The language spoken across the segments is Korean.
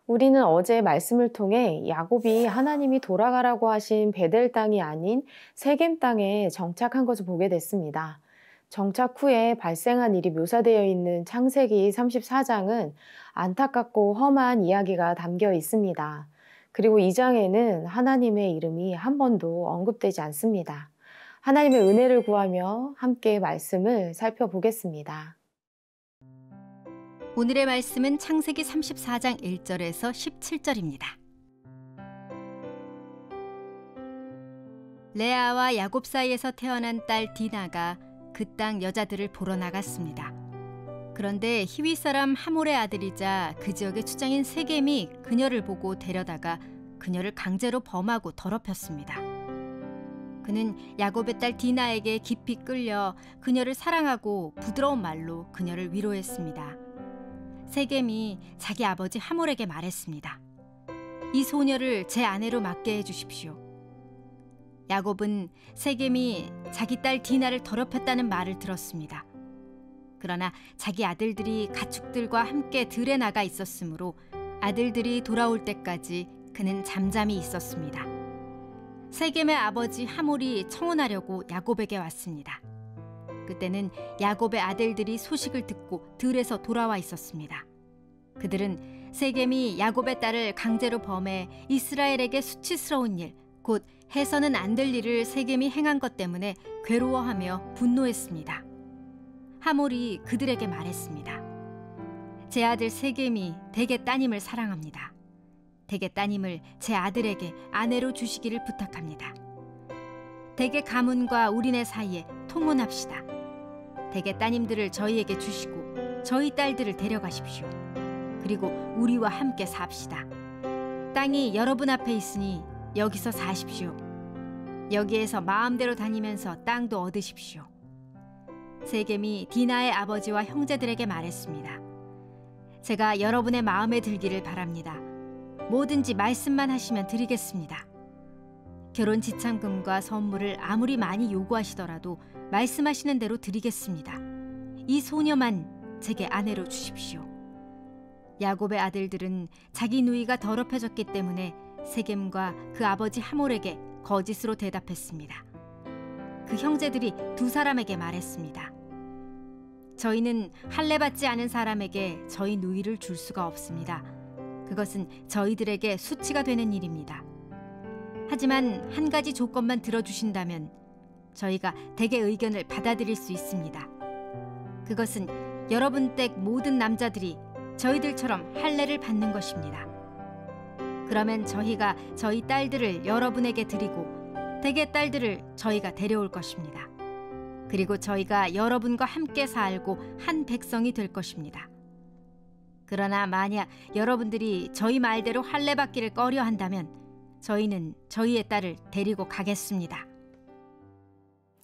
우리는 어제 말씀을 통해 야곱이 하나님이 돌아가라고 하신 베델 땅이 아닌 세겜 땅에 정착한 것을 보게 됐습니다. 정착 후에 발생한 일이 묘사되어 있는 창세기 34장은 안타깝고 험한 이야기가 담겨 있습니다. 그리고 이 장에는 하나님의 이름이 한 번도 언급되지 않습니다. 하나님의 은혜를 구하며 함께 말씀을 살펴보겠습니다. 오늘의 말씀은 창세기 34장 1절에서 17절입니다. 레아와 야곱 사이에서 태어난 딸 디나가 그 땅 여자들을 보러 나갔습니다. 그런데 히위 사람 하몰의 아들이자 그 지역의 추장인 세겜이 그녀를 보고 데려다가 그녀를 강제로 범하고 더럽혔습니다. 그는 야곱의 딸 디나에게 깊이 끌려 그녀를 사랑하고 부드러운 말로 그녀를 위로했습니다. 세겜이 자기 아버지 하몰에게 말했습니다. 이 소녀를 제 아내로 맡게 해주십시오. 야곱은 세겜이 자기 딸 디나를 더럽혔다는 말을 들었습니다. 그러나 자기 아들들이 가축들과 함께 들에 나가 있었으므로 아들들이 돌아올 때까지 그는 잠잠히 있었습니다. 세겜의 아버지 하몰이 청혼하려고 야곱에게 왔습니다. 그때는 야곱의 아들들이 소식을 듣고 들에서 돌아와 있었습니다. 그들은 세겜이 야곱의 딸을 강제로 범해 이스라엘에게 수치스러운 일, 곧 해서는 안 될 일을 세겜이 행한 것 때문에 괴로워하며 분노했습니다. 하몰이 그들에게 말했습니다. 제 아들 세겜이 대개 따님을 사랑합니다. 대개 따님을 제 아들에게 아내로 주시기를 부탁합니다. 대개 가문과 우리네 사이에 통혼합시다. 대개 따님들을 저희에게 주시고 저희 딸들을 데려가십시오. 그리고 우리와 함께 삽시다. 땅이 여러분 앞에 있으니 여기서 사십시오. 여기에서 마음대로 다니면서 땅도 얻으십시오. 세겜이 디나의 아버지와 형제들에게 말했습니다. 제가 여러분의 마음에 들기를 바랍니다. 뭐든지 말씀만 하시면 드리겠습니다. 결혼 지참금과 선물을 아무리 많이 요구하시더라도 말씀하시는 대로 드리겠습니다. 이 소녀만 제게 아내로 주십시오. 야곱의 아들들은 자기 누이가 더럽혀졌기 때문에 세겜과 그 아버지 하몰에게 거짓으로 대답했습니다. 그 형제들이 두 사람에게 말했습니다. 저희는 할례받지 않은 사람에게 저희 누이를 줄 수가 없습니다. 그것은 저희들에게 수치가 되는 일입니다. 하지만 한 가지 조건만 들어주신다면 저희가 대개 의견을 받아들일 수 있습니다. 그것은 여러분 댁 모든 남자들이 저희들처럼 할례를 받는 것입니다. 그러면 저희가 저희 딸들을 여러분에게 드리고 대개 딸들을 저희가 데려올 것입니다. 그리고 저희가 여러분과 함께 살고 한 백성이 될 것입니다. 그러나 만약 여러분들이 저희 말대로 할례받기를 꺼려한다면 저희는 저희의 딸을 데리고 가겠습니다.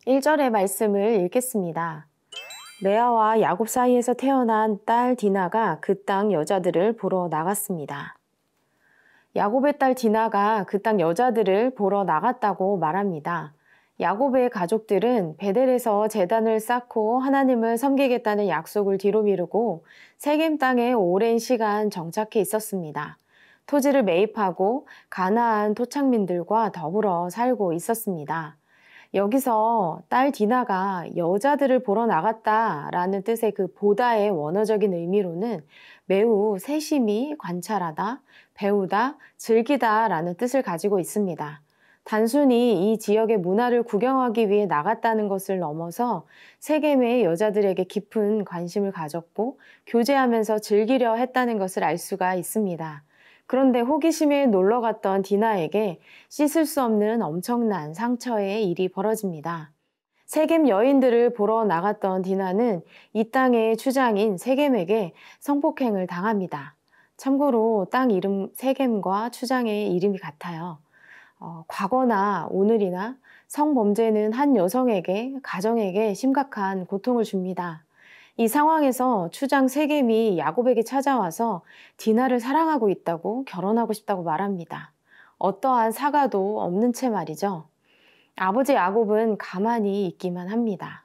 1절의 말씀을 읽겠습니다. 레아와 야곱 사이에서 태어난 딸 디나가 그 땅 여자들을 보러 나갔습니다. 야곱의 딸 디나가 그 땅 여자들을 보러 나갔다고 말합니다. 야곱의 가족들은 베델에서 제단을 쌓고 하나님을 섬기겠다는 약속을 뒤로 미루고 세겜 땅에 오랜 시간 정착해 있었습니다. 토지를 매입하고 가나안 토착민들과 더불어 살고 있었습니다. 여기서 딸 디나가 여자들을 보러 나갔다라는 뜻의 그 보다의 원어적인 의미로는 매우 세심히 관찰하다, 배우다, 즐기다라는 뜻을 가지고 있습니다. 단순히 이 지역의 문화를 구경하기 위해 나갔다는 것을 넘어서 세겜의 여자들에게 깊은 관심을 가졌고 교제하면서 즐기려 했다는 것을 알 수가 있습니다. 그런데 호기심에 놀러 갔던 디나에게 씻을 수 없는 엄청난 상처의 일이 벌어집니다. 세겜 여인들을 보러 나갔던 디나는 이 땅의 추장인 세겜에게 성폭행을 당합니다. 참고로 땅 이름 세겜과 추장의 이름이 같아요. 과거나 오늘이나 성범죄는 한 여성에게, 가정에게 심각한 고통을 줍니다. 이 상황에서 추장 세겜이 야곱에게 찾아와서 디나를 사랑하고 있다고 결혼하고 싶다고 말합니다. 어떠한 사과도 없는 채 말이죠. 아버지 야곱은 가만히 있기만 합니다.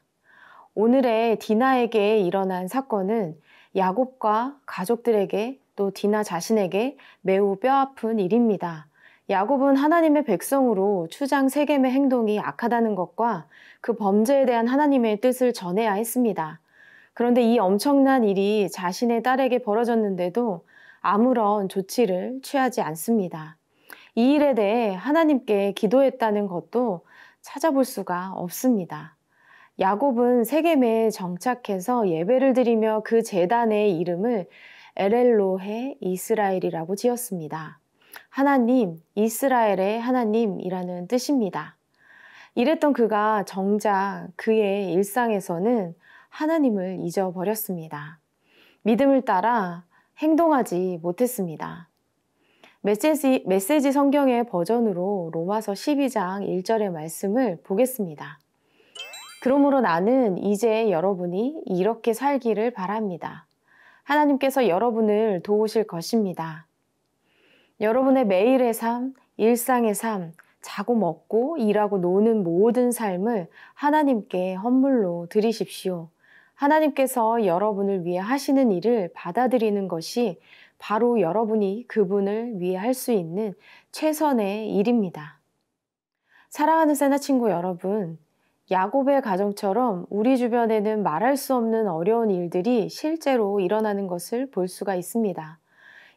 오늘의 디나에게 일어난 사건은 야곱과 가족들에게 또 디나 자신에게 매우 뼈아픈 일입니다. 야곱은 하나님의 백성으로 추장 세겜의 행동이 악하다는 것과 그 범죄에 대한 하나님의 뜻을 전해야 했습니다. 그런데 이 엄청난 일이 자신의 딸에게 벌어졌는데도 아무런 조치를 취하지 않습니다. 이 일에 대해 하나님께 기도했다는 것도 찾아볼 수가 없습니다. 야곱은 세겜에 정착해서 예배를 드리며 그 제단의 이름을 엘엘로헤 이스라엘이라고 지었습니다. 하나님, 이스라엘의 하나님이라는 뜻입니다. 이랬던 그가 정작 그의 일상에서는 하나님을 잊어버렸습니다. 믿음을 따라 행동하지 못했습니다. 메시지 성경의 버전으로 로마서 12장 1절의 말씀을 보겠습니다. 그러므로 나는 이제 여러분이 이렇게 살기를 바랍니다. 하나님께서 여러분을 도우실 것입니다. 여러분의 매일의 삶, 일상의 삶, 자고 먹고 일하고 노는 모든 삶을 하나님께 헌물로 드리십시오. 하나님께서 여러분을 위해 하시는 일을 받아들이는 것이 바로 여러분이 그분을 위해 할 수 있는 최선의 일입니다. 사랑하는 세나 친구 여러분, 야곱의 가정처럼 우리 주변에는 말할 수 없는 어려운 일들이 실제로 일어나는 것을 볼 수가 있습니다.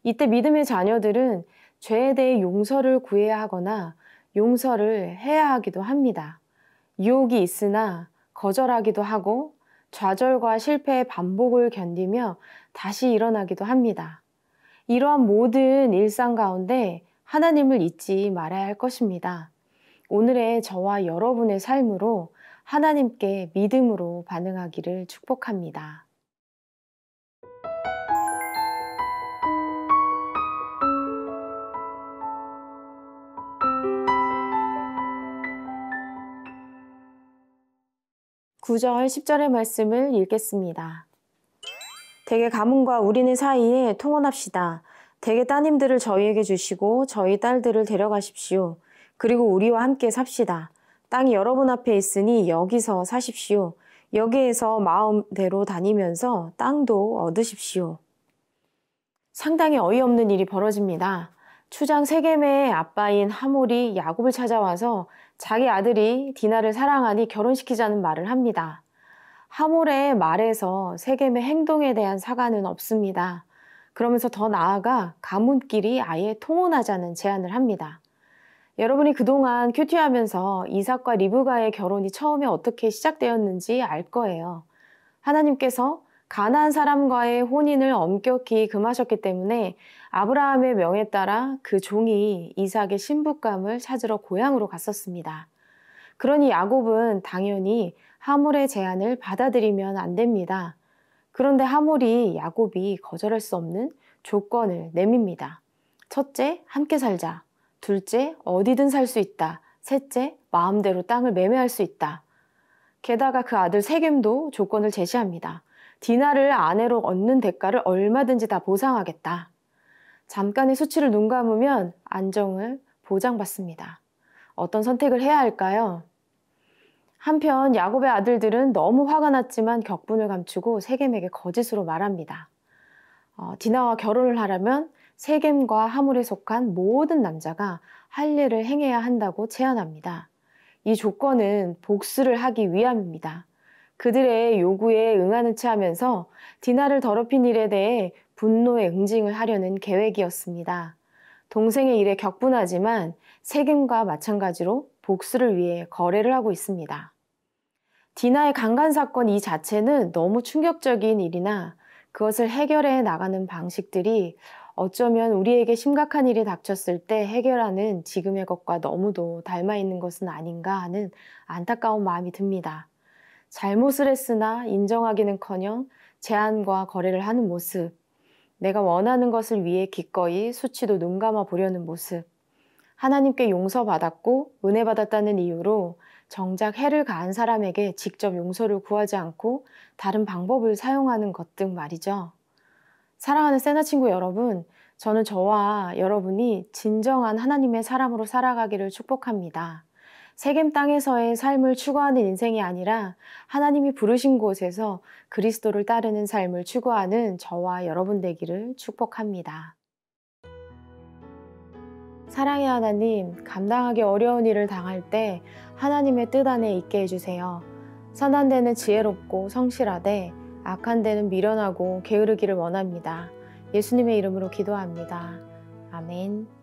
이때 믿음의 자녀들은 죄에 대해 용서를 구해야 하거나 용서를 해야 하기도 합니다. 유혹이 있으나 거절하기도 하고 좌절과 실패의 반복을 견디며 다시 일어나기도 합니다. 이러한 모든 일상 가운데 하나님을 잊지 말아야 할 것입니다. 오늘의 저와 여러분의 삶으로 하나님께 믿음으로 반응하기를 축복합니다. (9절) (10절의) 말씀을 읽겠습니다. 대개 가문과 우리네 사이에 통혼합시다. 대개 따님들을 저희에게 주시고 저희 딸들을 데려가십시오. 그리고 우리와 함께 삽시다. 땅이 여러분 앞에 있으니 여기서 사십시오. 여기에서 마음대로 다니면서 땅도 얻으십시오. 상당히 어이없는 일이 벌어집니다. 추장 세겜의 아빠인 하몰이 야곱을 찾아와서 자기 아들이 디나를 사랑하니 결혼시키자는 말을 합니다. 하몰의 말에서 세겜의 행동에 대한 사과는 없습니다. 그러면서 더 나아가 가문끼리 아예 통혼하자는 제안을 합니다. 여러분이 그동안 큐티하면서 이삭과 리브가의 결혼이 처음에 어떻게 시작되었는지 알 거예요. 하나님께서 가나안 사람과의 혼인을 엄격히 금하셨기 때문에 아브라함의 명에 따라 그 종이 이삭의 신부감을 찾으러 고향으로 갔었습니다. 그러니 야곱은 당연히 하몰의 제안을 받아들이면 안 됩니다. 그런데 하몰이 야곱이 거절할 수 없는 조건을 내밉니다. 첫째, 함께 살자. 둘째, 어디든 살 수 있다. 셋째, 마음대로 땅을 매매할 수 있다. 게다가 그 아들 세겜도 조건을 제시합니다. 디나를 아내로 얻는 대가를 얼마든지 다 보상하겠다. 잠깐의 수치를 눈 감으면 안정을 보장받습니다. 어떤 선택을 해야 할까요? 한편 야곱의 아들들은 너무 화가 났지만 격분을 감추고 세겜에게 거짓으로 말합니다. 디나와 결혼을 하려면 세겜과 하몰에 속한 모든 남자가 할 일을 행해야 한다고 제안합니다. 이 조건은 복수를 하기 위함입니다. 그들의 요구에 응하는 체 하면서 디나를 더럽힌 일에 대해 분노의 응징을 하려는 계획이었습니다. 동생의 일에 격분하지만 세겜과 마찬가지로 복수를 위해 거래를 하고 있습니다. 디나의 강간 사건 이 자체는 너무 충격적인 일이나 그것을 해결해 나가는 방식들이 어쩌면 우리에게 심각한 일이 닥쳤을 때 해결하는 지금의 것과 너무도 닮아 있는 것은 아닌가 하는 안타까운 마음이 듭니다. 잘못을 했으나 인정하기는커녕 제안과 거래를 하는 모습, 내가 원하는 것을 위해 기꺼이 수치도 눈 감아 보려는 모습, 하나님께 용서받았고 은혜 받았다는 이유로 정작 해를 가한 사람에게 직접 용서를 구하지 않고 다른 방법을 사용하는 것 등 말이죠. 사랑하는 세나 친구 여러분, 저는 저와 여러분이 진정한 하나님의 사람으로 살아가기를 축복합니다. 세겜 땅에서의 삶을 추구하는 인생이 아니라 하나님이 부르신 곳에서 그리스도를 따르는 삶을 추구하는 저와 여러분 되기를 축복합니다. 사랑의 하나님, 감당하기 어려운 일을 당할 때 하나님의 뜻 안에 있게 해주세요. 선한 데는 지혜롭고 성실하되 악한 데는 미련하고 게으르기를 원합니다. 예수님의 이름으로 기도합니다. 아멘.